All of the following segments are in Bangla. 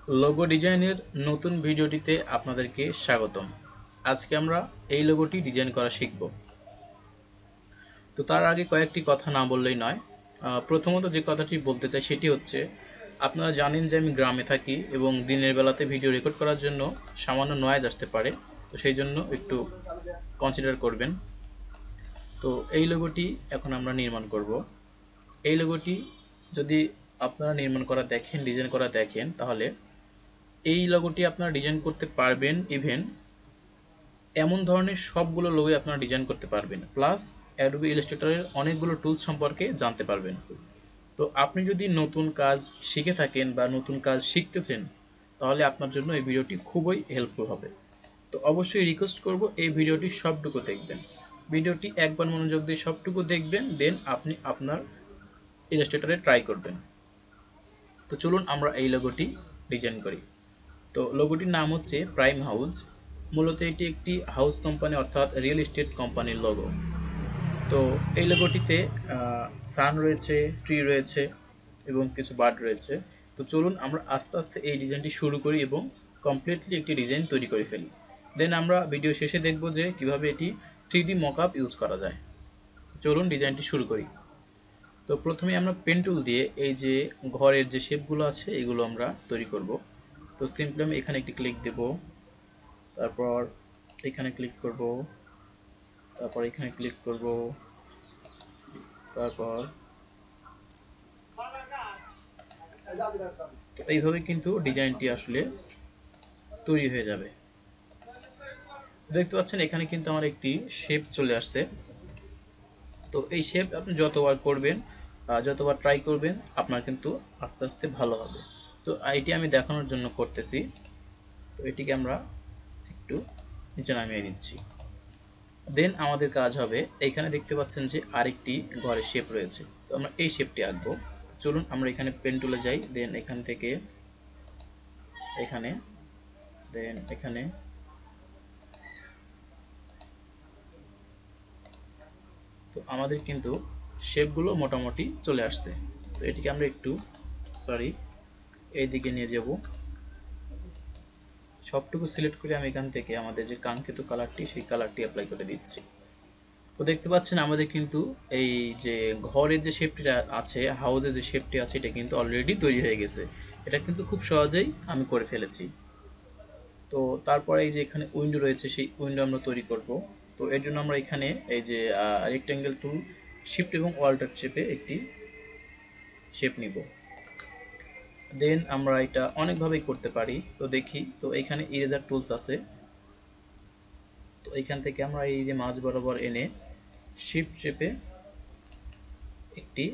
লোগো ডিজাইনের নতুন ভিডিওটিতে আপনাদেরকে স্বাগতম। আজকে আমরা এই লোগোটি ডিজাইন করা শিখব। তো তার আগে কয়েকটি কথা না বললেই নয়। প্রথমত যে কথাটি বলতে চাই সেটি হচ্ছে, আপনারা জানেন যে আমি গ্রামে থাকি এবং দিনের বেলাতে ভিডিও রেকর্ড করার জন্য সামান্য নয়েজ আসতে পারে। তো সেই জন্য একটু কনসিডার করবেন। তো এই লোগোটি এখন আমরা নির্মাণ করব। এই লোগোটি যদি আপনারা নির্মাণ করা দেখেন, ডিজাইন করা দেখেন, তাহলে এই লোগোটি আপনারা ডিজাইন করতে পারবেন। ইভেন এমন ধরনের সবগুলো লোগোই আপনারা ডিজাইন করতে পারবেন, প্লাস অ্যাডোবি ইলাস্ট্রেটরের অনেকগুলো টুলস সম্পর্কে জানতে পারবেন। তো আপনি যদি নতুন কাজ শিখে থাকেন বা নতুন কাজ শিখতেছেন, তাহলে আপনার জন্য এই ভিডিওটি খুবই হেল্পফুল হবে। তো অবশ্যই রিকোয়েস্ট করব এই ভিডিওটি সবটুকু দেখবেন। ভিডিওটি একবার মনোযোগ দিয়ে সবটুকু দেখবেন, দেন আপনি আপনার ইলাস্ট্রেটরে ট্রাই করবেন। তো চলুন আমরা এই লোগোটি ডিজাইন করি। তো লোগোটির নাম হচ্ছে প্রাইম হাউস। মূলত এটি একটি হাউস কোম্পানি অর্থাৎ রিয়েল এস্টেট কোম্পানির লোগো। তো এই লোগোটিতে সান রয়েছে, ট্রি রয়েছে এবং কিছু বার্ড রয়েছে। তো চলুন আমরা আস্তে আস্তে এই ডিজাইনটি শুরু করি এবং কমপ্লিটলি একটি ডিজাইন তৈরি করে ফেলি। দেন আমরা ভিডিও শেষে দেখব যে কিভাবে এটি 3D মকআপ ইউজ করা যায়। চলুন ডিজাইনটি শুরু করি। তো প্রথমে আমরা পেন টুল দিয়ে এই যে ঘরের যে শেপগুলো আছে এগুলো আমরা তৈরি করব। তো সিম্পলি আমি এখানে একটি ক্লিক দেব, তারপর এখানে ক্লিক করব, তারপর এখানে ক্লিক করব, তারপর তো এইভাবে কিন্তু ডিজাইনটি আসলে তৈরি হয়ে যাবে। দেখতে পাচ্ছেন এখানে কিন্তু আমার একটি শেপ চলে আসছে। তো এই শেপ আপনি যতবার করবেন, যতবার ট্রাই করবেন, আপনার কিন্তু আস্তে আস্তে ভালো হবে। তো এটি আমি দেখানোর জন্য করতেছি। তো এটিকে আমরা একটু নিচে নামিয়ে দিচ্ছি। দেন আমাদের কাজ হবে, এইখানে দেখতে পাচ্ছেন যে আরেকটি ঘরের শেপ রয়েছে। তো আমরা এই শেপটি আঁকবো। চলুন আমরা এখানে পেন টুলে যাই, দেন এখান থেকে এখানে, দেন এখানে। তো আমাদের কিন্তু শেপগুলো মোটামুটি চলে আসছে। তো এটিকে আমরা একটু এই দিকে নিয়ে যাব। সবটুকু সিলেক্ট করে আমি এখান থেকে আমাদের যে কাঙ্ক্ষিত কালারটি সেই কালারটি অ্যাপ্লাই করে দিচ্ছি। তো দেখতে পাচ্ছেন আমাদের কিন্তু এই যে ঘরের যে শেপটি আছে, হাউসের যে শেপটি আছে, এটা কিন্তু অলরেডি তৈরি হয়ে গেছে। এটা কিন্তু খুব সহজেই আমি করে ফেলেছি। তো তারপরে এই যে এখানে উইন্ডো রয়েছে, সেই উইন্ডো আমরা তৈরি করব। তো এর জন্য আমরা এখানে এই যে রেক্ট্যাঙ্গেল টুল, শিফট এবং অল্টার চেপে একটি শেপ নিব। দেন আমরা এটা অনেকভাবেই করতে পারি। তো দেখি, তো এখানে ইরেজার টুলস আছে। তো এখান থেকে আমরা এই যে মাঝ বরাবর এনে শিফট চেপে একটি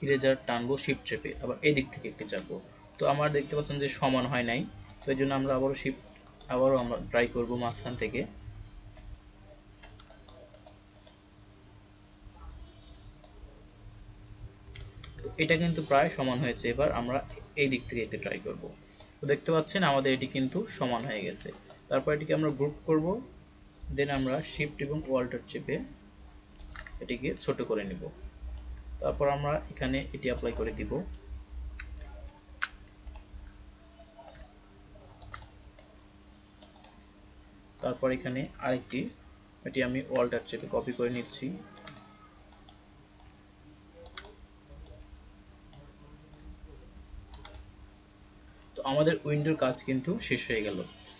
ইরেজার টানবো, শিফট চেপে আবার এই দিক থেকে একটি চাপবো। তো আমার দেখতে পাচ্ছেন যে সমান হয় নাই। তো এই জন্য আমরা আবারও আমরা ট্রাই করব মাঝখান থেকে। তো এটা কিন্তু প্রায় সমান হয়েছে। এবার আমরা এই দিক থেকে একটি ট্রাই করব। তো দেখতে পাচ্ছেন আমাদের এটি কিন্তু সমান হয়ে গেছে। তারপর এটিকে আমরা গ্রুপ করব। দেন আমরা শিফট এবং অল্টার চেপে এটিকে ছোট করে নিব। তারপর আমরা এখানে এটি অ্যাপ্লাই করে দিব। তারপর এখানে আরেকটি, এটি আমি অল্টার চেপে কপি করে নিচ্ছি। তো আমাদের উইন্ডোর কাজ কিন্তু শেষ হয়ে গেল।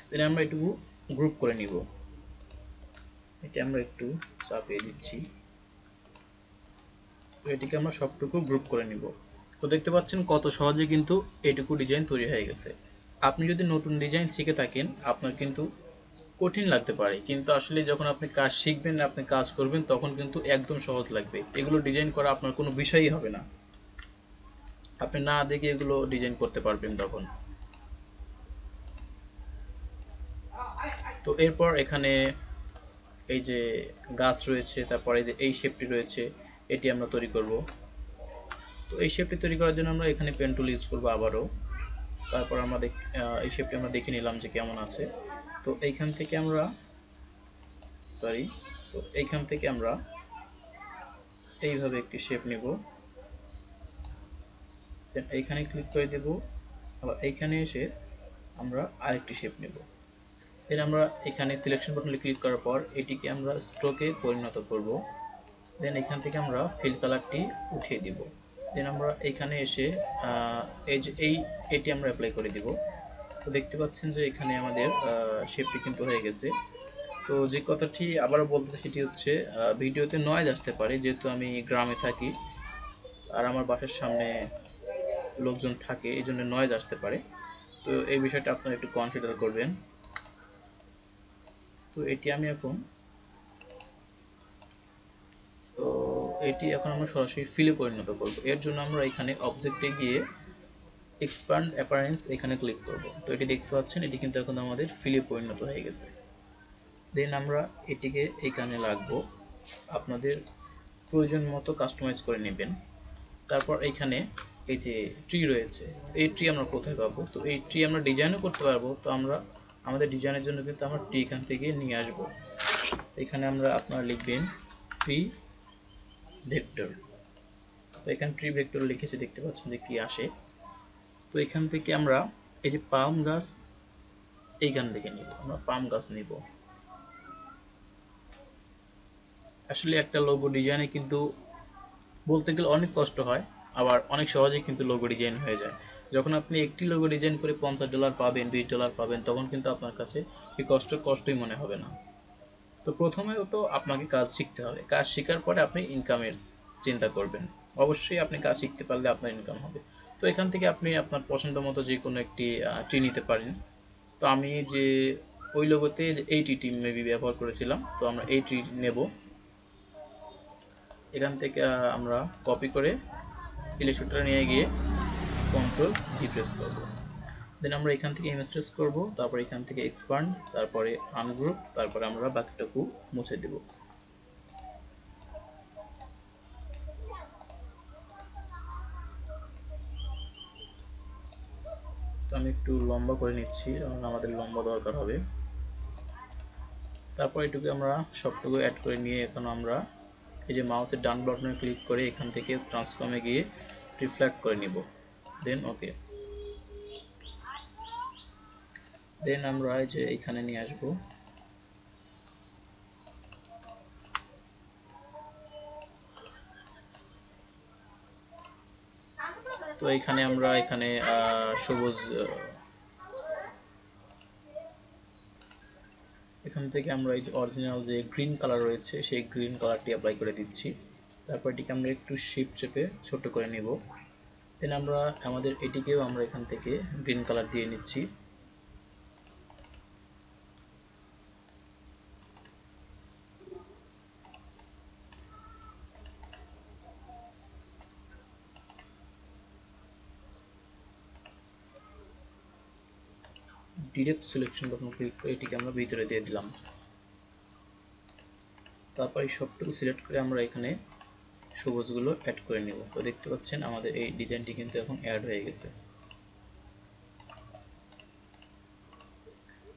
দেন আমরা এটুকু গ্রুপ করে নিব। এটি আমরা একটু চাপিয়ে দিচ্ছি। তো এটিকে আমরা সবটুকু গ্রুপ করে নিব। তো দেখতে পাচ্ছেন কত সহজে কিন্তু এটুকু ডিজাইন তৈরি হয়ে গেছে। আপনি যদি নতুন ডিজাইন শিখে থাকেন, আপনার কিন্তু কঠিন লাগতে পারে, কিন্তু আসলে যখন আপনি কাজ শিখবেন, আপনি কাজ করবেন, তখন কিন্তু একদম সহজ লাগবে। এগুলো ডিজাইন করা আপনার কোনো বিষয়ই হবে না। আপনি না দেখে এগুলো ডিজাইন করতে পারবেন তখন। তো এরপর এখানে এই যে গাছ রয়েছে, তারপরে এই শেপটি রয়েছে, এটি আমরা তৈরি করব। তো এই শেপটি তৈরি করার জন্য আমরা এখানে পেন টুল ইউজ করবো আবারও। তারপর আমরা এই শেপটি আমরা দেখে নিলাম যে কেমন আছে। তো এইখান থেকে আমরা সরি তো এইখান থেকে আমরা এইভাবে একটি শেপ নেব। দেন এইখানে ক্লিক করে দেব, আবার এইখানে এসে আমরা আরেকটি শেপ নেব। দেন আমরা এখানে সিলেকশন বাটনে ক্লিক করার পর এটিকে আমরা স্ট্রোকে পরিণত করব। দেন এখান থেকে আমরা ফিল কালারটি উঠিয়ে দিব। দেন আমরা এখানে এসে এই যে এটি আমরা অ্যাপ্লাই করে দিব। তো দেখতে পাচ্ছেন যে এখানে আমাদের শেপটি কিন্তু হয়ে গেছে। তো যে কথাটি আবারও বলতে সেটি হচ্ছে ভিডিওতে নয়েজ আসতে পারে, যেহেতু আমি গ্রামে থাকি আর আমার বাসার সামনে লোকজন থাকে, এই জন্য নয়েজ আসতে পারে। তো এই বিষয়টা আপনারা একটু কনসিডার করবেন। তো এটি আমি এখন তো এটি এখন আমরা সরাসরি ফিলে পরিণত করব। এর জন্য আমরা এখানে অবজেক্টে গিয়ে এক্সপ্যান্ড অ্যাপারেন্স এখানে ক্লিক করব। তো এটি দেখতে পাচ্ছেন এটি কিন্তু এখন আমাদের ফিলে পরিণত হয়ে গেছে। দেন আমরা এটিকে এখানে রাখবো, আপনাদের প্রয়োজন মতো কাস্টমাইজ করে নেবেন। তারপর এখানে এই যে ট্রি রয়েছে, এই ট্রি আমরা কোথায় পাবো? তো এই ট্রি আমরা ডিজাইনও করতে পারবো। তো আমরা আমাদের ডিজাইনের জন্য কিন্তু আমরা ট্রি এখান থেকে নিয়ে আসব। এখানে আমরা আপনারা লিখবেন ট্রি ভেক্টর। তো এখানে ট্রি ভেক্টর লিখেছে, দেখতে পাচ্ছেন যে কি আসে। তো এখান থেকে আমরা এই যে পাম গাছ এইখান থেকে নিব, আমরা পাম গাছ নিব। আসলে একটা লোগো ডিজাইনে কিন্তু বলতে গেলে অনেক কষ্ট হয়, আবার অনেক সহজেই কিন্তু লোগো ডিজাইন হয়ে যায়। যখন আপনি একটি লোগো ডিজাইন করে $50 পাবেন, $20 পাবেন, তখন কিন্তু আপনার কাছে এই কষ্টই মনে হবে না। তো প্রথমেও তো আপনাকে কাজ শিখতে হবে, কাজ শেখার পরে আপনি ইনকামের চিন্তা করবেন। অবশ্যই আপনি কাজ শিখতে পারলে আপনার ইনকাম হবে। তো এখান থেকে আপনি আপনার পছন্দ মতো যে কোনো একটি ট্রি নিতে পারেন। তো আমি যে ওই লোগোতে এই টি মেবি ব্যবহার করেছিলাম, তো আমরা এই ট্রি নেব। এখান থেকে আমরা কপি করে ইলাস্ট্রেটরে নিয়ে গিয়ে কন্ট্রোল ভি প্রেস করব। দেন আমরা এখান থেকে ইমেজ ট্রেস করব, তারপর এখান থেকে এক্সপান্ড, তারপরে আনগ্রুপ, তারপরে আমরা বাকিটুকু মুছে দেব। তো আমি একটু লম্বা করে নিচ্ছি, কারণ আমাদের লম্বা দরকার হবে। তারপর এটুকু আমরা সবটুকু অ্যাড করে নিয়ে এখন আমরা এই যে মাউসের ডান বাটনে ক্লিক করে এখান থেকে ট্রান্সফর্মে গিয়ে রিফ্লেক্ট করে নিব। দেন ওকে। দেন আমরা এই যে এখানে নিয়ে আসব। তো এখানে আমরা এখানে সবুজ এখান থেকে আমরা এই যে অরিজিনাল যে গ্রিন কালার রয়েছে সেই গ্রিন কালারটি অ্যাপ্লাই করে দিচ্ছি। তারপর এটিকে আমরা একটু শিফট চেপে ছোট করে নিব। দেন আমরা আমাদের এটিকেও আমরা এখান থেকে গ্রিন কালার দিয়ে নিচ্ছি। ডিরেক্ট সিলেকশন বাটন ক্লিক করে এটিকে আমরা ভিতরে দিয়ে দিলাম। তারপর এই সবটুকু সিলেক্ট করে আমরা এখানে সবুজগুলো অ্যাড করে নেব। তো দেখতে পাচ্ছেন আমাদের এই ডিজাইনটি কিন্তু এখন অ্যাড হয়ে গেছে।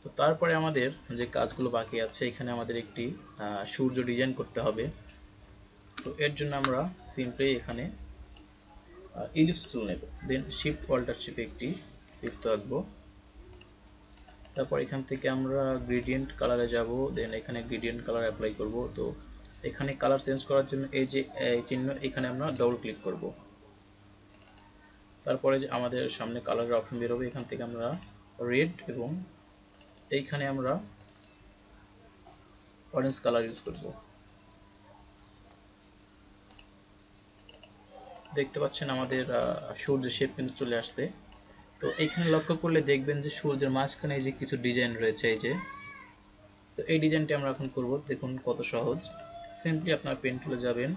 তো তারপরে আমাদের যে কাজগুলো বাকি আছে, এখানে আমাদের একটি সূর্য ডিজাইন করতে হবে। তো এর জন্য আমরা সিম্পলি এখানে ইলিপস টুল নেব। দেন শিফট অল্টার চেপে একটি বৃত্ত আঁকবো। তারপর এখান থেকে আমরা গ্রেডিয়েন্ট কালারে যাব। দেন এখানে গ্রেডিয়েন্ট কালার অ্যাপ্লাই করব। তো এখানে কালার চেঞ্জ করার জন্য এই যে চিহ্ন, এখানে আমরা ডবল ক্লিক করব। তারপরে যে আমাদের সামনে কালারের অপশন বেরোবে, এখান থেকে আমরা রেড এবং এইখানে আমরা অরেঞ্জ কালার ইউজ করব। দেখতে পাচ্ছেন আমাদের সূর্যের শেপ কিন্তু চলে আসছে। তো এখানে লক্ষ্য করলে দেখবেন যে সূর্যের মাঝখানে এই যে কিছু ডিজাইন রয়েছে, এই যে, তো এই ডিজাইনটি আমরা এখন করব। দেখুন কত সহজ। সিম্পলি আপনার পেন টুলে যাবেন,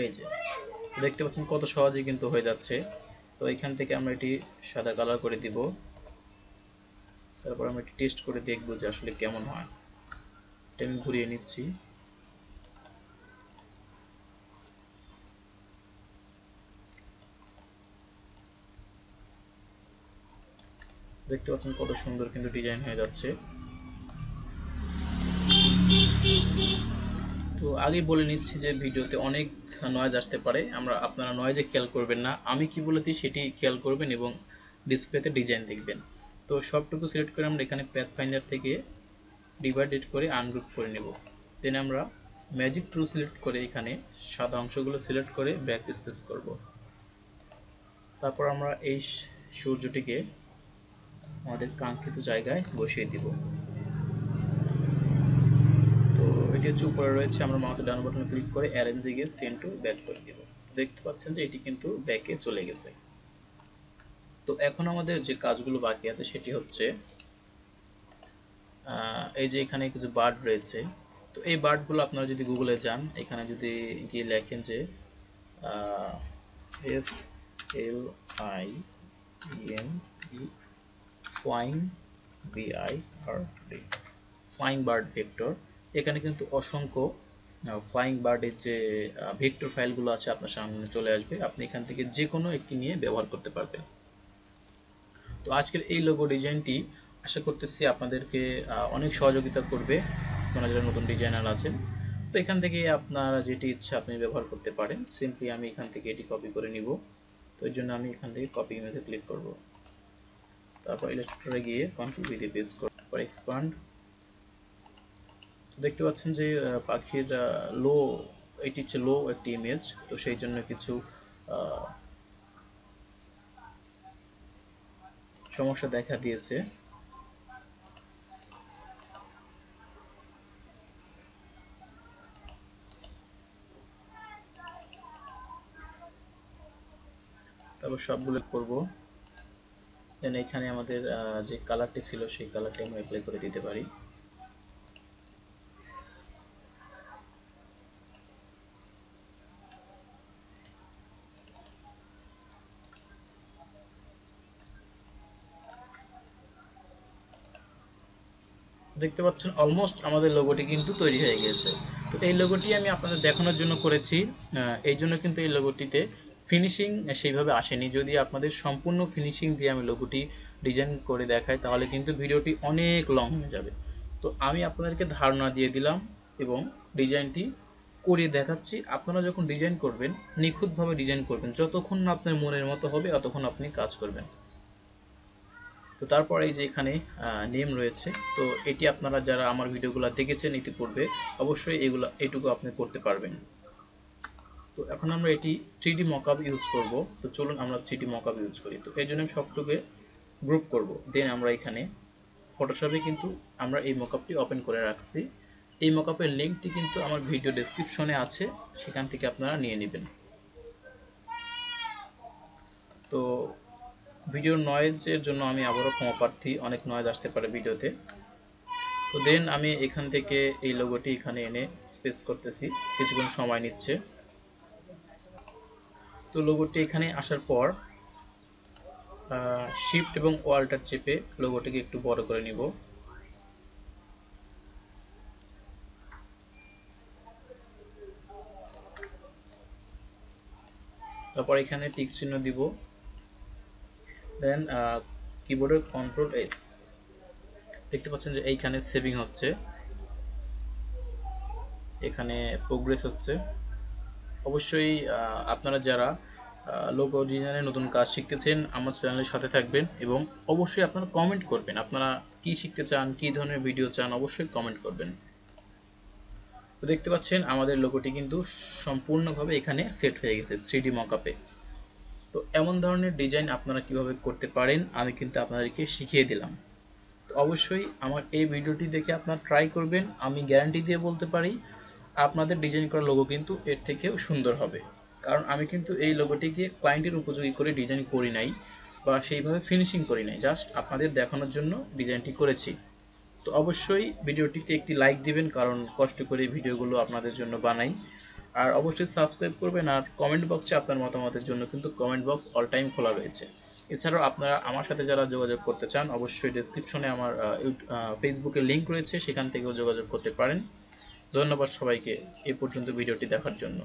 এই যে দেখতে পাচ্ছেন কত সহজে কিন্তু হয়ে যাচ্ছে। তো এখান থেকে আমরা এটি সাদা কালার করে দিব। তারপর আমরা এটি টেস্ট করে দেখব যে আসলে কেমন হয়। আমি ঘুরিয়ে নিচ্ছি। দেখতে পাচ্ছেন কত সুন্দর কিন্তু ডিজাইন হয়ে যাচ্ছে। তো তো আগেই বলে নিচ্ছি যে ভিডিওতে অনেক নয়েজ আসতে পারে, আপনারা নয়েজে খেয়াল করবেন না, আমি কি বলেছি সেটি খেয়াল করবেন এবং ডিসপ্লেতে ডিজাইন দেখবেন। তো সবটুকু সিলেক্ট করে আমরা এখানে প্যাথ ফাইন্ডার থেকে ডিভাইডেড করে আনগ্রুপ করে নেব। দেন আমরা ম্যাজিক টুল সিলেক্ট করে এখানে সাদা অংশগুলো সিলেক্ট করে ব্যাক স্পেস করব। তারপর আমরা এই সূর্যটিকে আমাদের কাঙ্ক্ষিত জায়গায় বসিয়ে দিব। তো এটি হচ্ছে উপরে রয়েছে, আমরা মাউসের ডান বাটনে ক্লিক করে অ্যারেঞ্জে গিয়ে সেন্ড টু ব্যাক করে দিব। দেখতে পাচ্ছেন যে এটি কিন্তু ব্যাকে চলে গেছে। তো এখন আমাদের যে কাজগুলো বাকি আছে সেটি হচ্ছে এই যে এখানে কিছু বার্ড রয়েছে। তো এই বার্ডগুলো আপনারা যদি গুগলে যান, এখানে যদি গিয়ে লেখেন যে F L I N E flying বিআই আর ডি ফ্লাইং বার্ড ভেক্টর, এখানে কিন্তু অসংখ্য ফ্লাইং বার্ডের যে ভেক্টর ফাইলগুলো আছে আপনার সামনে চলে আসবে। আপনি এখান থেকে যে কোনো একটি নিয়ে ব্যবহার করতে পারবেন। তো আজকের এই লোগো ডিজাইনটি আশা করতেছি আপনাদেরকে অনেক সহযোগিতা করবে, আপনারা যারা নতুন ডিজাইনার আছেন। তো এখান থেকে আপনারা যেটি ইচ্ছা আপনি ব্যবহার করতে পারেন। সিম্পলি আমি এখান থেকে এটি কপি করে নিব। তো এর জন্য আমি এখান থেকে কপি ইমেজে ক্লিক করব। তারপর ইলাস্ট্রেটরে গিয়ে কন্ট্রোল ভি দিয়ে পেস্ট করব, তারপর এক্সপান্ড। দেখতে পাচ্ছেন যে পাখির লো, এটি হচ্ছে লো একটি ইমেজ, তো সেই জন্য কিছু সমস্যা দেখা দিয়েছে। তারপর সবগুলো করব। দেন এখানে আমাদের যে কালারটি ছিল সেই কালারটি আমরা অ্যাপ্লাই করে দিতে পারি। দেখতে পাচ্ছেন অলমোস্ট আমাদের লোগোটি কিন্তু তৈরি হয়ে গেছে। তো এই লোগোটি আমি আপনাদের দেখানোর জন্য করেছি, এই জন্য কিন্তু এই লোগোটিতে ফিনিশিং সেইভাবে আসেনি। যদি আপনাদের সম্পূর্ণ ফিনিশিং দিয়ে আমি লোগোটি ডিজাইন করে দেখাই তাহলে কিন্তু ভিডিওটি অনেক লং হয়ে যাবে। তো আমি আপনাদেরকে ধারণা দিয়ে দিলাম এবং ডিজাইনটি করে দেখাচ্ছি। আপনারা যখন ডিজাইন করবেন নিখুঁতভাবে ডিজাইন করবেন, যতক্ষণ না আপনার মনের মতো হবে ততক্ষণ আপনি কাজ করবেন। তো তারপর এই যে এখানে নেম রয়েছে, তো এটি আপনারা যারা আমার ভিডিওগুলো দেখেছেন ইতিপূর্বে অবশ্যই এটুকু আপনি করতে পারবেন। তো এখন আমরা এটি 3D মকআপ ইউজ করব। তো চলুন আমরা 3D মকআপ ইউজ করি। তো এই জন্য আমি সবটুকু গ্রুপ করব। দেন আমরা এখানে ফটোশপে কিন্তু আমরা এই মকআপটি ওপেন করে রাখছি। এই মকআপের লিঙ্কটি কিন্তু আমার ভিডিও ডেসক্রিপশনে আছে, সেখান থেকে আপনারা নিয়ে নেবেন। তো ভিডিওর নয়েজের জন্য আমি আবারও ক্ষমা প্রার্থী, অনেক নয়েজ আসতে পারে ভিডিওতে। তো দেন আমি এখান থেকে এই লোগোটি এখানে এনে স্পেস করতেছি, কিছুক্ষণ সময় নিচ্ছে। তো লোগোটি এখানে আসার পর শিফট এবং অল্টার চেপে লোগোটিকে একটু বড় করে নিব। তারপর এখানে টিক চিহ্ন দিব। দেন কিবোর্ডের কন্ট্রোল এস, দেখতে পাচ্ছেন যে এইখানে সেভিং হচ্ছে, এখানে প্রোগ্রেস হচ্ছে। অবশ্যই আপনারা যারা লোগো ডিজাইনের নতুন কাজ শিখতেছেন আমার চ্যানেলের সাথে থাকবেন এবং অবশ্যই আপনারা কমেন্ট করবেন, আপনারা কি শিখতে চান, কি ধরনের ভিডিও চান, অবশ্যই কমেন্ট করবেন। তো দেখতে পাচ্ছেন আমাদের লোগোটি কিন্তু সম্পূর্ণভাবে এখানে সেট হয়ে গেছে 3D মকআপে। তো এমন ধরনের ডিজাইন আপনারা কিভাবে করতে পারেন আমি কিন্তু আপনাদেরকে শিখিয়ে দিলাম। তো অবশ্যই আমার এই ভিডিওটি দেখে আপনারা ট্রাই করবেন, আমি গ্যারান্টি দিয়ে বলতে পারি আপনাদের ডিজাইন করা লোগো কিন্তু এর থেকেও সুন্দর হবে। কারণ আমি কিন্তু এই লোগোটিকে ক্লায়েন্টের উপযোগী করে ডিজাইন করি নাই বা সেইভাবে ফিনিশিং করি নাই, জাস্ট আপনাদের দেখানোর জন্য ডিজাইনটি করেছি। তো অবশ্যই ভিডিওটিতে একটি লাইক দিবেন, কারণ কষ্ট করে ভিডিওগুলো আপনাদের জন্য বানাই। আর অবশ্যই সাবস্ক্রাইব করবেন, আর কমেন্ট বক্সে আপনার মতামতের জন্য কিন্তু কমেন্ট বক্স অল টাইম খোলা রয়েছে। এছাড়াও আপনারা আমার সাথে যারা যোগাযোগ করতে চান অবশ্যই ডেসক্রিপশনে আমার ফেসবুকের লিঙ্ক রয়েছে, সেখান থেকেও যোগাযোগ করতে পারেন। ধন্যবাদ সবাইকে এ পর্যন্ত ভিডিওটি দেখার জন্য।